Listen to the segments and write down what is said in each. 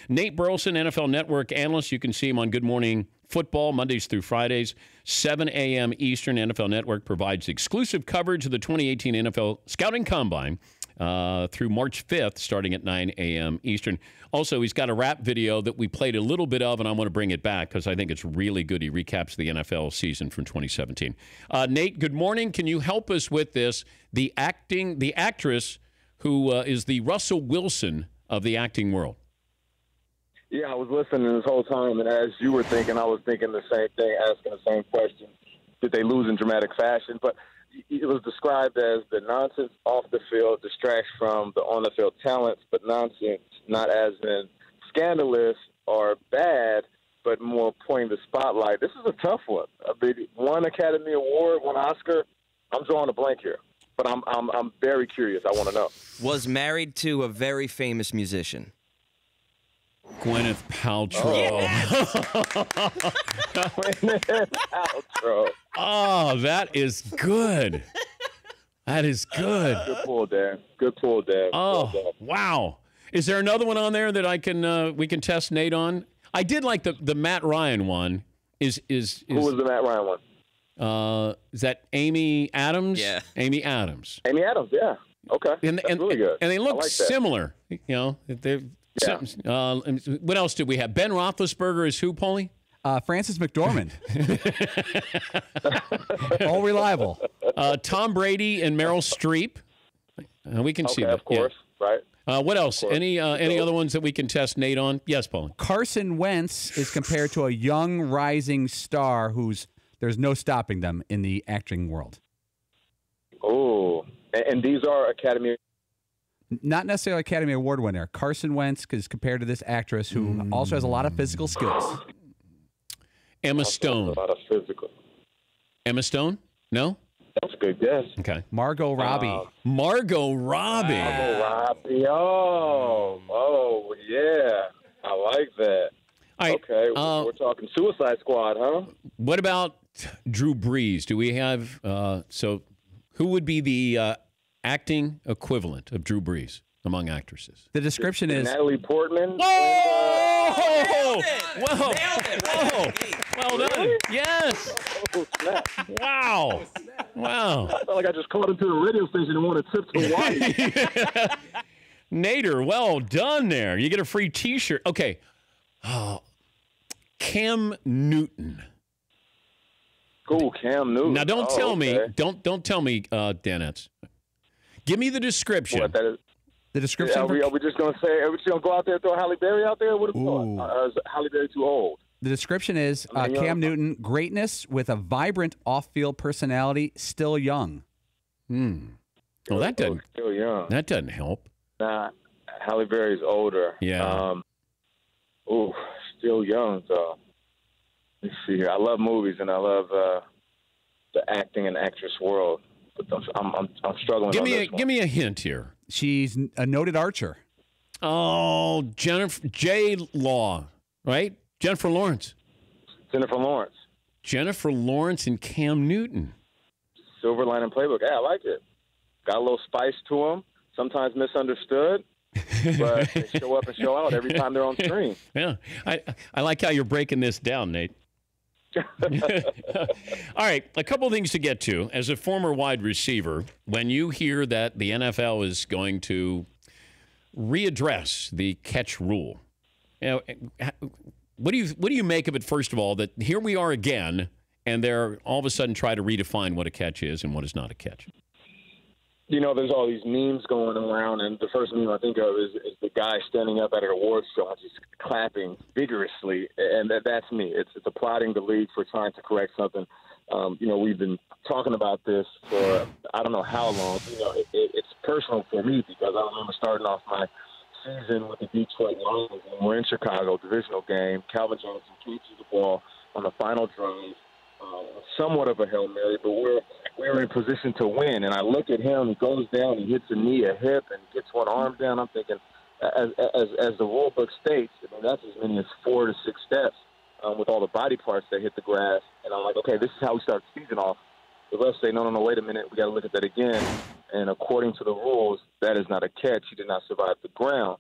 Nate Burleson, NFL Network analyst. You can see him on Good Morning Football, Mondays through Fridays, 7 a.m. Eastern. NFL Network provides exclusive coverage of the 2018 NFL Scouting Combine through March 5th, starting at 9 a.m. Eastern. Also, he's got a rap video that we played a little bit of, and I want to bring it back because I think it's really good. He recaps the NFL season from 2017. Nate, good morning. Can you help us with this? The actress who is the Russell Wilson of the acting world. Yeah, I was listening this whole time, and as you were thinking, I was thinking the same thing, asking the same question. Did they lose in dramatic fashion? But it was described as the nonsense off the field distracts from the on-the-field talents, but nonsense not as in scandalous or bad, but more pointing the spotlight. This is a tough one. One Academy Award, one Oscar. I'm drawing a blank here, but I'm very curious. I want to know. Was married to a very famous musician. Gwyneth Paltrow. Gwyneth Paltrow. Oh, that is good. That is good. Good pull, Dan. Good pull, Dan. Oh, wow. Is there another one on there that I can we can test Nate on? I did like the Matt Ryan one. Who was the Matt Ryan one? Is that Amy Adams? Yeah. Amy Adams. Amy Adams, yeah. Okay. And really good. And they look like similar. You know, they're what else did we have? Ben Roethlisberger is who, Paulie? Francis McDormand. All reliable. Tom Brady and Meryl Streep. We can see that. Of course, right. What else? Any other ones that we can test Nate on? Yes, Paulie. Carson Wentz is compared to a young rising star there's no stopping them in the acting world. Oh, and these are Academy. Not necessarily Academy Award winner. Carson Wentz is compared to this actress who also has a lot of physical skills. Emma Stone. A lot of physical. Emma Stone? No? That's a good guess. Okay. Margot Robbie. Margot Robbie. Margot Robbie. Oh, yeah. I like that. All right, okay, we're talking Suicide Squad, huh? What about Drew Brees? Do we have who would be the acting equivalent of Drew Brees among actresses? The description is Natalie Portman. Whoa! Whoa! Whoa! Well done. Really? Yes. Oh, snap. Wow. Wow. I felt like I just called into a radio station and wanted a trip to Hawaii. Nader, well done there. You get a free T-shirt. Okay. Cam Newton. Cool, Cam Newton. Now don't tell me, Danettes. Give me the description. What, that is, the description. are we just going to say, are we just going to go out there and throw Halle Berry out there? What is is Halle Berry too old? The description is Cam Newton, greatness with a vibrant off-field personality, still young. Well, that doesn't. Still young. That doesn't help. Nah, Halle Berry's older. Yeah. Still young though. Let's see here. I love movies and I love the acting and actress world, but I'm struggling. Give me a hint here. She's a noted archer. Oh, Jennifer Law, right? Jennifer Lawrence. Jennifer Lawrence and Cam Newton. Silver Lining Playbook. Yeah, I like it. Got a little spice to them. Sometimes misunderstood, but they show up and show out every time they're on screen. Yeah, I like how you're breaking this down, Nate. All right, a couple of things to get to. As a former wide receiver, when you hear that the NFL is going to readdress the catch rule, what do you make of it? First of all, that here we are again, and they're all of a sudden try to redefine what a catch is and what is not a catch. You know, there's all these memes going around, and the first meme I think of is the guy standing up at an awards show and just clapping vigorously, and that's me. It's applauding the league for trying to correct something. We've been talking about this for I don't know how long. It's personal for me because I remember starting off my season with the Detroit Lions, and we're in Chicago, divisional game. Calvin Johnson catches the ball on the final drive. Somewhat of a Hail Mary, but we're in position to win. And I look at him, he goes down, he hits a knee, a hip, and gets one arm down. I'm thinking, as the rule book states, that's as many as 4 to 6 steps with all the body parts that hit the grass. And I'm like, okay, this is how we start the season off. The refs say, no, wait a minute, we got to look at that again. And according to the rules, that is not a catch. He did not survive the ground.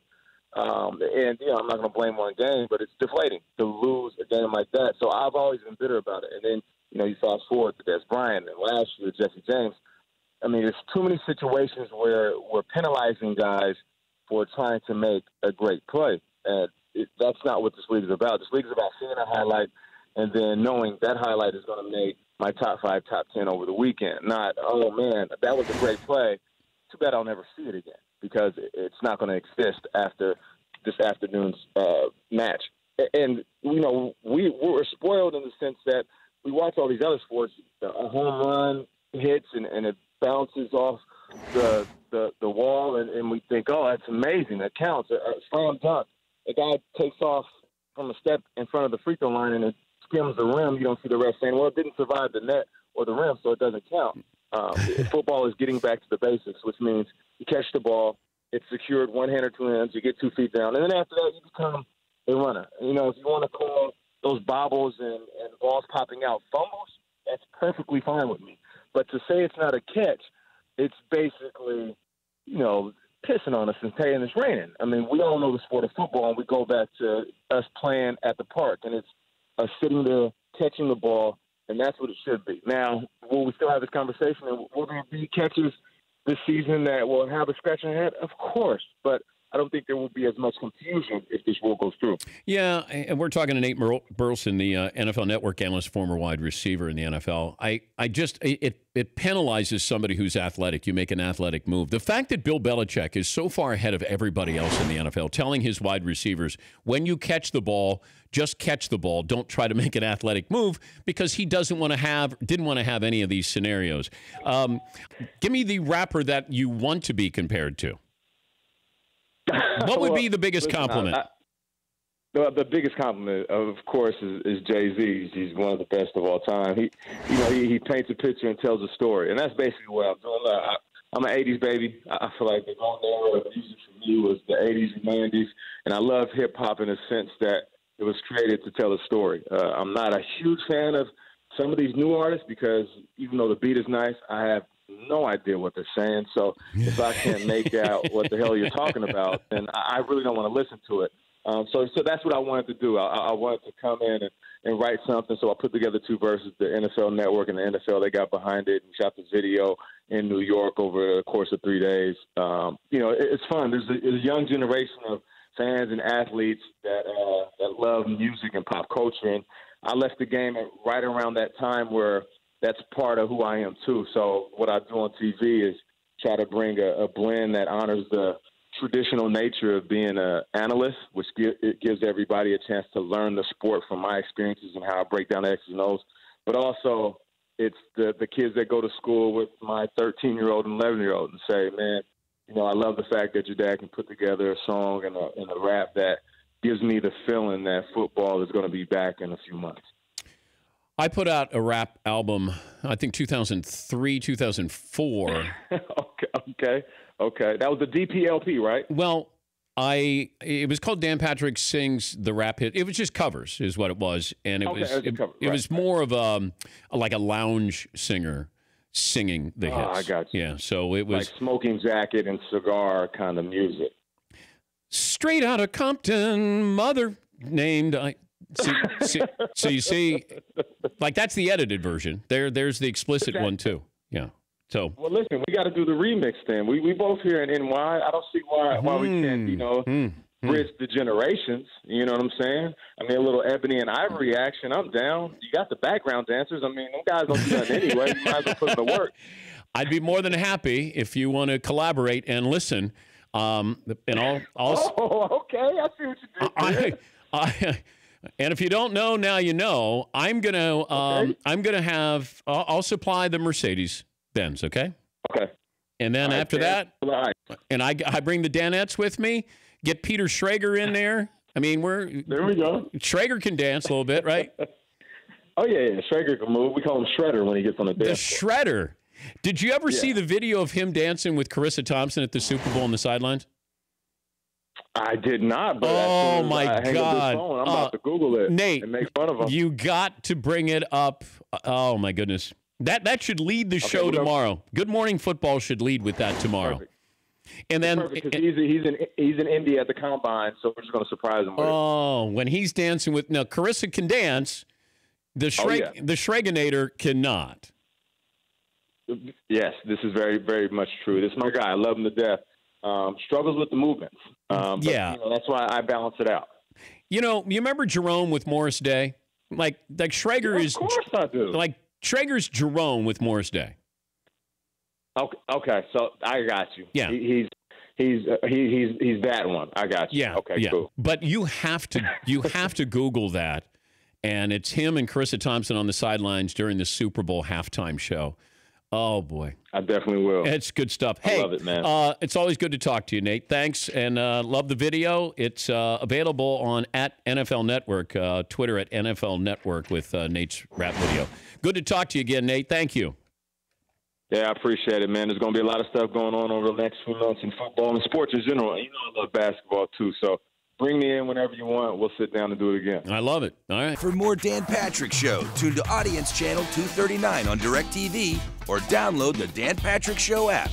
And, I'm not going to blame one game, but it's deflating to lose a game like that. So I've always been bitter about it. And then, you fast forward to Des Bryant and last year, Jesse James. I mean, there's too many situations where we're penalizing guys for trying to make a great play. And that's not what this league is about. This league is about seeing a highlight and then knowing that highlight is going to make my top 5, top 10 over the weekend. Not, oh, man, that was a great play. Too bad I'll never see it again because it's not going to exist after this afternoon's match. And, we're spoiled in the sense that we watch all these other sports, a home run hits and it bounces off the wall, and we think, oh, that's amazing. That counts. A slam dunk. A guy takes off from a step in front of the free throw line and it skims the rim. You don't see the ref saying, well, it didn't survive the net or the rim, so it doesn't count. Football is getting back to the basics, which means you catch the ball, it's secured one hand or two hands, you get 2 feet down, and then after that you become a runner. If you want to call those bobbles and balls popping out fumbles, that's perfectly fine with me. But to say it's not a catch, it's basically, pissing on us and saying it's raining. I mean, we all know the sport of football, and we go back to us playing at the park, and it's us sitting there catching the ball, and that's what it should be. Now, will we still have this conversation, and will there be catches this season that will have a scratch on the head? Of course, but I don't think there will be as much confusion if this rule goes through. Yeah, and we're talking to Nate Burleson, the NFL Network analyst, former wide receiver in the NFL. It penalizes somebody who's athletic. You make an athletic move. The fact that Bill Belichick is so far ahead of everybody else in the NFL, telling his wide receivers, when you catch the ball, just catch the ball. Don't try to make an athletic move, because he didn't want to have any of these scenarios. Give me the rapper that you want to be compared to. What would be the biggest compliment? The biggest compliment, of course, is Jay-Z. He's one of the best of all time. He paints a picture and tells a story, and that's basically what I'm doing. I'm an 80s baby. I feel like the golden era of music for me was the 80s and 90s, and I love hip-hop in a sense that it was created to tell a story. I'm not a huge fan of some of these new artists because even though the beat is nice, I have no idea what they're saying. So if I can't make out what the hell you're talking about, then I really don't want to listen to it. So that's what I wanted to do. I wanted to come in and write something. So I put together 2 verses. The NFL Network and the NFL, they got behind it and shot the video in New York over the course of 3 days. It's fun. There's a young generation of fans and athletes that love music and pop culture. And I left the game right around that time where that's part of who I am too. So what I do on TV is try to bring a blend that honors the traditional nature of being an analyst, which it gives everybody a chance to learn the sport from my experiences and how I break down X's and O's. But also it's the kids that go to school with my 13-year-old and 11-year-old and say, man, I love the fact that your dad can put together a song and a rap that gives me the feeling that football is going to be back in a few months. I put out a rap album, I think 2003, 2004. Okay. That was the DPLP, right? Well, it was called Dan Patrick Sings the Rap Hit. It was just covers, is what it was, and it was more of like a lounge singer singing the hits. I got you. Yeah, so it was like smoking jacket and cigar kind of music. Straight out of Compton, mother named. So you see, like that's the edited version. There's the explicit one too. Yeah. So well, listen, we got to do the remix then. We both here in NY. I don't see why we can't bridge the generations. You know what I'm saying? I mean, a little Ebony and Ivory action. I'm down. You got the background dancers. I mean, them guys don't do that anyway. You might as well put them to work. I'd be more than happy if you want to collaborate and listen. And I'll. Oh, okay. I see what you did. And if you don't know, now you know. I'm gonna have. I'll supply the Mercedes Benz. Okay. Okay. And then after that, and I bring the Danettes with me. Get Peter Schrager in there. I mean, there we go. Schrager can dance a little bit, right? Oh yeah. Schrager can move. We call him Shredder when he gets on the dance floor. Shredder. Did you ever see the video of him dancing with Carissa Thompson at the Super Bowl on the sidelines? I did not, but oh my God! I'm about to Google it, Nate, and make fun of him. You got to bring it up. Oh my goodness, that should lead the show tomorrow. Good Morning Football should lead with that tomorrow. Perfect. And then perfect, 'cause he's in India at the combine, so we're just going to surprise him with it. When he's dancing with now, Carissa can dance. The Schreginator cannot. Yes, this is very, very much true. This is my guy. I love him to death. Struggles with the movements. But, that's why I balance it out. You remember Jerome with Morris Day? Like Schrager is. Of course I do. Like Schrager's Jerome with Morris Day. Okay, so I got you. Yeah, he's that one. I got you. Yeah, okay, cool. But you have to Google that, and it's him and Carissa Thompson on the sidelines during the Super Bowl halftime show. Oh boy, I definitely will. It's good stuff. I love it, man. It's always good to talk to you, Nate. Thanks, and love the video. It's available on @NFL Network, Twitter @NFL Network with Nate's rap video. Good to talk to you again, Nate. Thank you. Yeah, I appreciate it, man. There's going to be a lot of stuff going on over the next few months in football and sports in general. You know I love basketball, too, so bring me in whenever you want. We'll sit down and do it again. I love it. All right. For more Dan Patrick Show, tune to Audience Channel 239 on DirecTV or download the Dan Patrick Show app.